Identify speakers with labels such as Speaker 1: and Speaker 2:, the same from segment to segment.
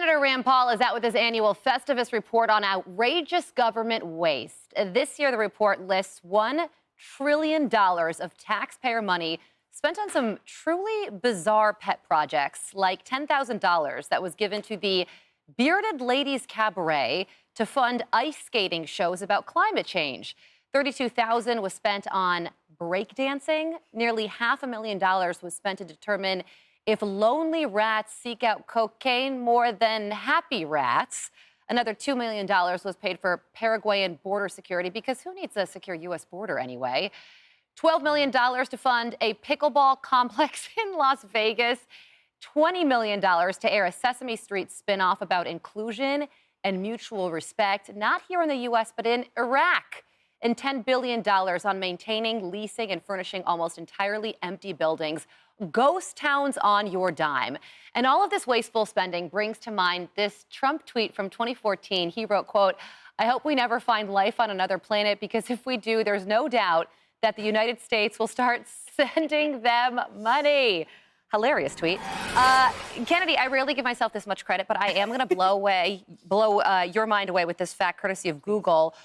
Speaker 1: Senator Rand Paul is out with his annual Festivus Report on outrageous government waste. This year, the report lists $1 trillion of taxpayer money spent on some truly bizarre pet projects, like $10,000 that was given to the Bearded Ladies Cabaret to fund ice skating shows about climate change. $32,000 was spent on breakdancing. Nearly $500,000 was spent to determine if lonely rats seek out cocaine more than happy rats. Another $2 million was paid for Paraguayan border security, because who needs a secure U.S. border anyway? $12 million to fund a pickleball complex in Las Vegas. $20 million to air a Sesame Street spinoff about inclusion and mutual respect, not here in the U.S., but in Iraq. And $10 billion on maintaining, leasing, and furnishing almost entirely empty buildings. Ghost towns on your dime. And all of this wasteful spending brings to mind this Trump tweet from 2014. He wrote, quote, "I hope we never find life on another planet, because if we do, there's no doubt that the United States will start sending them money." Hilarious tweet. Kennedy, I rarely give myself this much credit, but I am going to blow your mind away with this fact, courtesy of Google.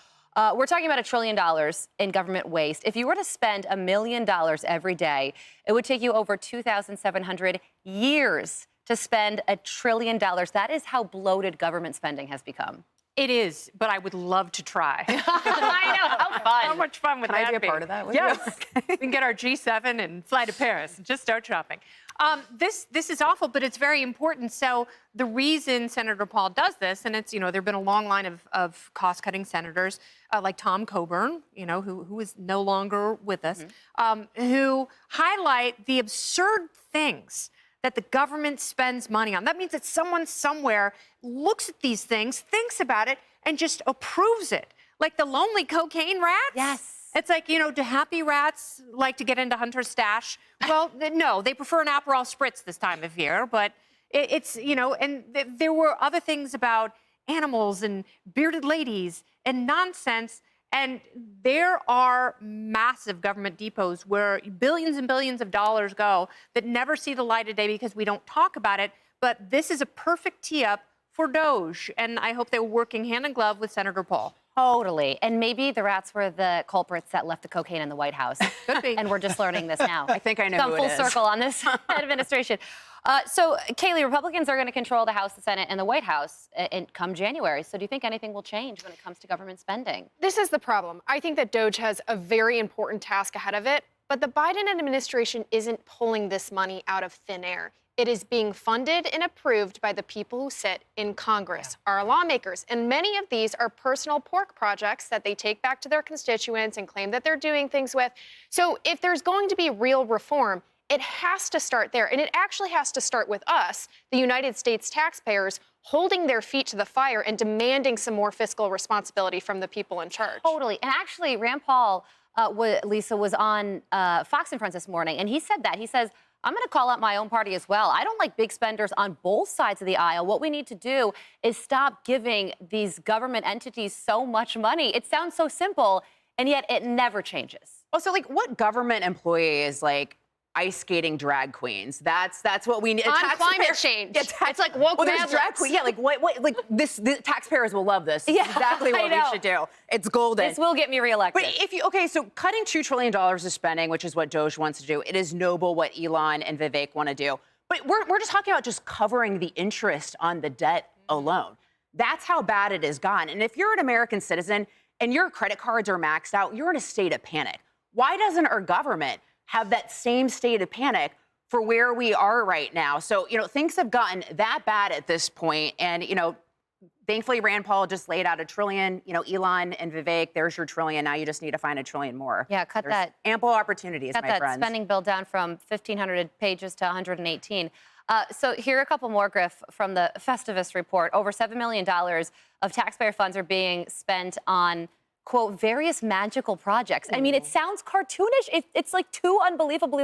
Speaker 1: We're talking about $1 trillion in government waste. If you were to spend $1 million every day, it would take you over 2,700 years to spend $1 trillion. That is how bloated government spending has become.
Speaker 2: It is, but I would love to try.
Speaker 1: I know, how fun.
Speaker 2: How much fun would that be?
Speaker 3: Can I be a part of that?
Speaker 2: Yes. We can get our G7 and fly to Paris and just start shopping. This is awful, but it's very important. So the reason Senator Paul does this, and it's, there have been a long line of cost-cutting senators like Tom Coburn, who is no longer with us, who highlight the absurd things that the government spends money on. That means that someone somewhere looks at these things, thinks about it, and just approves it. Like the lonely cocaine rats?
Speaker 1: Yes.
Speaker 2: It's like, do happy rats like to get into Hunter's stash? Well, no, they prefer an Aperol Spritz this time of year, but and there were other things about animals and bearded ladies and nonsense. And there are massive government depots where billions and billions of dollars go that never see the light of day because we don't talk about it. But this is a perfect tee-up for Doge, and I hope they're working hand in glove with Senator Paul.
Speaker 1: Totally. And maybe the rats were the culprits that left the cocaine in the White House.
Speaker 2: Could be.
Speaker 1: And we're just learning this now.
Speaker 3: I think I know
Speaker 1: Come
Speaker 3: who
Speaker 1: full
Speaker 3: it is.
Speaker 1: circle on this administration. So, Kaylee, Republicans are going to control the House, the Senate, and the White House come January. So do you think anything will change when it comes to government spending?
Speaker 4: This is the problem. I think that Doge has a very important task ahead of it, but the Biden administration isn't pulling this money out of thin air. It is being funded and approved by the people who sit in Congress, our lawmakers. And many of these are personal pork projects that they take back to their constituents and claim that they're doing things with. So if there's going to be real reform, it has to start there. And it actually has to start with us, the United States taxpayers, holding their feet to the fire and demanding some more fiscal responsibility from the people in charge.
Speaker 1: Totally. And actually, Rand Paul, Lisa, was on Fox and Friends this morning, and he said that. He says, I'm going to call out my own party as well. I don't like big spenders on both sides of the aisle. What we need to do is stop giving these government entities so much money. It sounds so simple, and yet it never changes.
Speaker 3: Also, what government employee is ice skating drag queens? That's what we need.
Speaker 4: On climate change.
Speaker 3: Yeah,
Speaker 4: it's like woke
Speaker 3: there's drag queen. Yeah, the taxpayers will love this. This is exactly what we should do. It's golden.
Speaker 1: This will get me reelected.
Speaker 3: But so cutting $2 trillion of spending, which is what Doge wants to do, it is noble what Elon and Vivek want to do. But we're just talking about just covering the interest on the debt alone. That's how bad it has gone. And if you're an American citizen and your credit cards are maxed out, you're in a state of panic. Why doesn't our government have that same state of panic for where we are right now? So, things have gotten that bad at this point. And, thankfully, Rand Paul just laid out $1 trillion. Elon and Vivek, there's your $1 trillion. Now you just need to find $1 trillion more.
Speaker 1: Yeah,
Speaker 3: There's ample opportunities, my friends.
Speaker 1: Cut that spending bill down from 1,500 pages to 118. So here are a couple more, Griff, from the Festivus Report. Over $7 million of taxpayer funds are being spent on, quote, various magical projects. I mean, it sounds cartoonish. It's like too unbelievable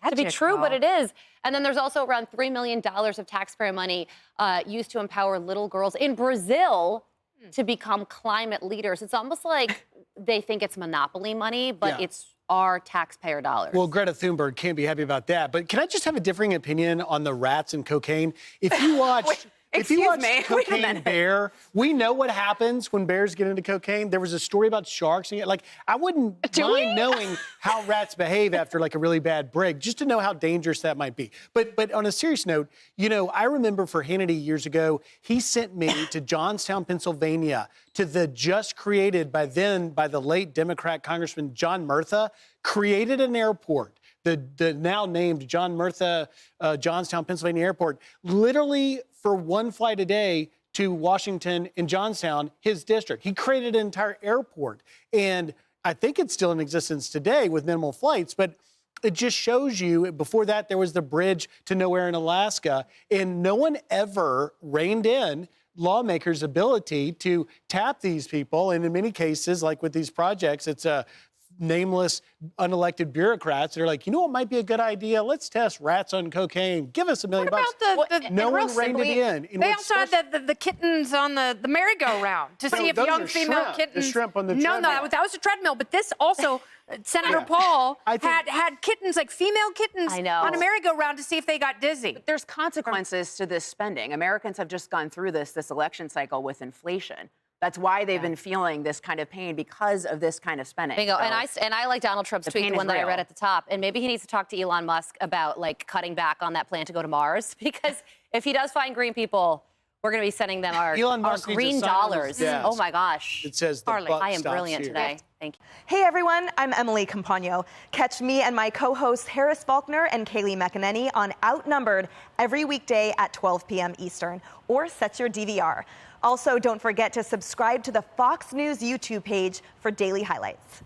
Speaker 1: to be true, but it is. And then there's also around $3 million of taxpayer money used to empower little girls in Brazil to become climate leaders. It's almost like they think it's monopoly money, but it's our taxpayer dollars.
Speaker 5: Well, Greta Thunberg can't be happy about that. But can I just have a differing opinion on the rats and cocaine? If you watch... If you
Speaker 3: Excuse
Speaker 5: watch
Speaker 3: me, wait a
Speaker 5: Cocaine
Speaker 3: minute.
Speaker 5: Bear, we know what happens when bears get into cocaine. There was a story about sharks. And like, I wouldn't mind knowing how rats behave after like a really bad break, just to know how dangerous that might be. But on a serious note, you know, I remember for Hannity years ago, he sent me to Johnstown, Pennsylvania, to the just created by the late Democrat Congressman John Murtha, created an airport. The now named John Murtha Johnstown, Pennsylvania airport, literally for one flight a day to Washington and Johnstown, his district. He created an entire airport. And I think it's still in existence today with minimal flights, but it just shows you, before that, there was the bridge to nowhere in Alaska, and no one ever reined in lawmakers' ability to tap these people. And in many cases, like with these projects, it's a nameless, unelected bureaucrats that are like, you know what might be a good idea? Let's test rats on cocaine. Give us $1 million.
Speaker 2: What about the
Speaker 5: no
Speaker 2: real
Speaker 5: one reined
Speaker 2: simply,
Speaker 5: it in.
Speaker 2: They also had the kittens on the merry-go-round to see if
Speaker 5: those
Speaker 2: young
Speaker 5: are
Speaker 2: female
Speaker 5: shrimp.
Speaker 2: kittens.
Speaker 5: The shrimp on the
Speaker 2: no,
Speaker 5: treadmill.
Speaker 2: that was a treadmill. But this also, Senator Paul
Speaker 5: I think-
Speaker 2: had kittens, like female kittens,
Speaker 1: I know.
Speaker 2: on a merry-go-round to see if they got dizzy.
Speaker 3: There's consequences to this spending. Americans have just gone through this election cycle with inflation. That's why they've been feeling this kind of pain, because of this kind of spending.
Speaker 1: Bingo.
Speaker 3: So,
Speaker 1: And I like Donald Trump's tweet,
Speaker 3: pain
Speaker 1: the
Speaker 3: is
Speaker 1: one that I
Speaker 3: real.
Speaker 1: read at the top. And maybe he needs to talk to Elon Musk about like cutting back on that plan to go to Mars, because if he does find green people, we're going to be sending them our
Speaker 5: Elon Musk needs
Speaker 1: green
Speaker 5: a sign on his
Speaker 1: dollars.
Speaker 5: desk.
Speaker 1: Oh my gosh.
Speaker 5: It says the buck
Speaker 1: I am
Speaker 5: stops
Speaker 1: brilliant
Speaker 5: here.
Speaker 1: today. Thank you.
Speaker 6: Hey everyone, I'm Emily Campagno. Catch me and my co-hosts Harris Faulkner and Kaylee McEnany on Outnumbered every weekday at 12 p.m. Eastern, or set your DVR. Also, don't forget to subscribe to the Fox News YouTube page for daily highlights.